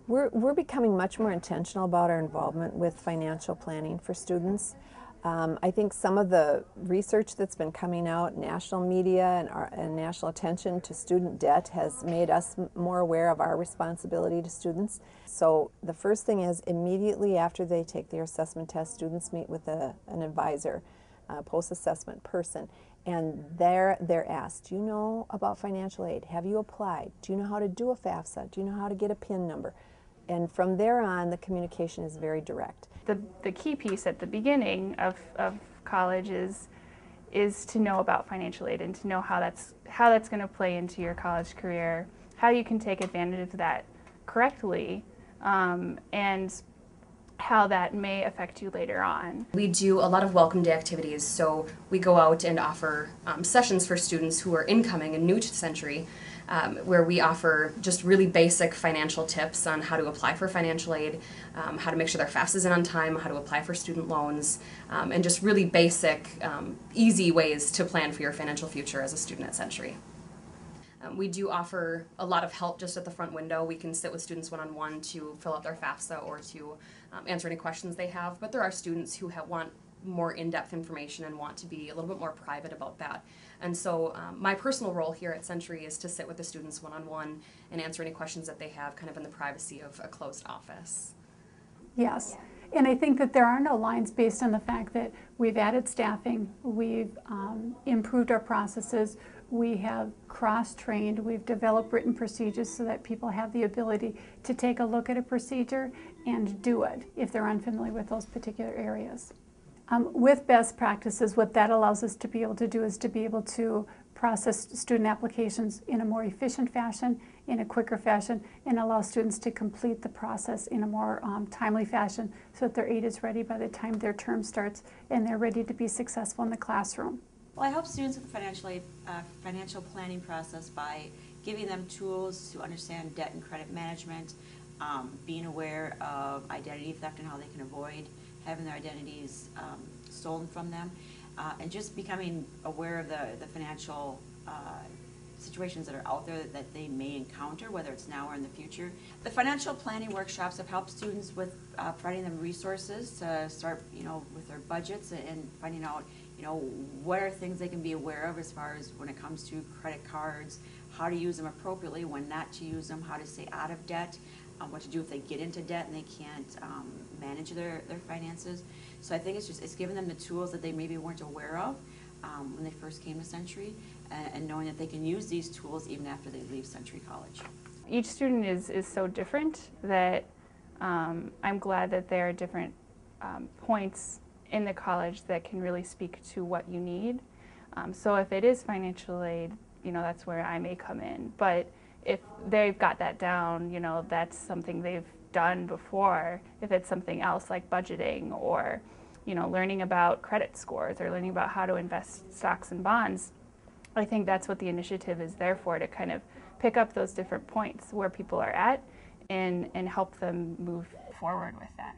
We're becoming much more intentional about our involvement with financial planning for students. I think some of the research that's been coming out, national media and national attention to student debt has made us more aware of our responsibility to students. So the first thing is immediately after they take their assessment test, students meet with an advisor, a post-assessment person, and they're asked, do you know about financial aid? Have you applied? Do you know how to do a FAFSA? Do you know how to get a PIN number? And from there on, the communication is very direct. The key piece at the beginning of college is to know about financial aid and to know how that's going to play into your college career, how you can take advantage of that correctly, and how that may affect you later on. We do a lot of welcome day activities, so we go out and offer sessions for students who are incoming and new to Century, where we offer just really basic financial tips on how to apply for financial aid, how to make sure their FAFSA is in on time, how to apply for student loans, and just really basic, easy ways to plan for your financial future as a student at Century. We do offer a lot of help just at the front window. We can sit with students one-on-one to fill out their FAFSA or to answer any questions they have, but there are students who want more in-depth information and want to be a little bit more private about that. And so my personal role here at Century is to sit with the students one-on-one and answer any questions that they have kind of in the privacy of a closed office. Yes. And I think that there are no lines based on the fact that we've added staffing, we've improved our processes, we have cross-trained, we've developed written procedures so that people have the ability to take a look at a procedure and do it if they're unfamiliar with those particular areas. With best practices, what that allows us to be able to do is to be able to process student applications in a more efficient fashion, in a quicker fashion, and allow students to complete the process in a more timely fashion so that their aid is ready by the time their term starts and they're ready to be successful in the classroom. Well, I help students with the financial planning process by giving them tools to understand debt and credit management, being aware of identity theft and how they can avoid having their identities stolen from them, and just becoming aware of the financial situations that are out there that they may encounter, whether it's now or in the future. The financial planning workshops have helped students with providing them resources to start, with their budgets and finding out, what are things they can be aware of as far as when it comes to credit cards, how to use them appropriately, when not to use them, how to stay out of debt, what to do if they get into debt and they can't manage their finances. So I think it's giving them the tools that they maybe weren't aware of when they first came to Century, and knowing that they can use these tools even after they leave Century College. Each student is so different that I'm glad that there are different points in the college that can really speak to what you need. So if it is financial aid, that's where I may come in. But if they've got that down, that's something they've done before. If it's something else like budgeting or, learning about credit scores or learning about how to invest stocks and bonds, I think that's what the initiative is there for, to kind of pick up those different points where people are at and help them move forward with that.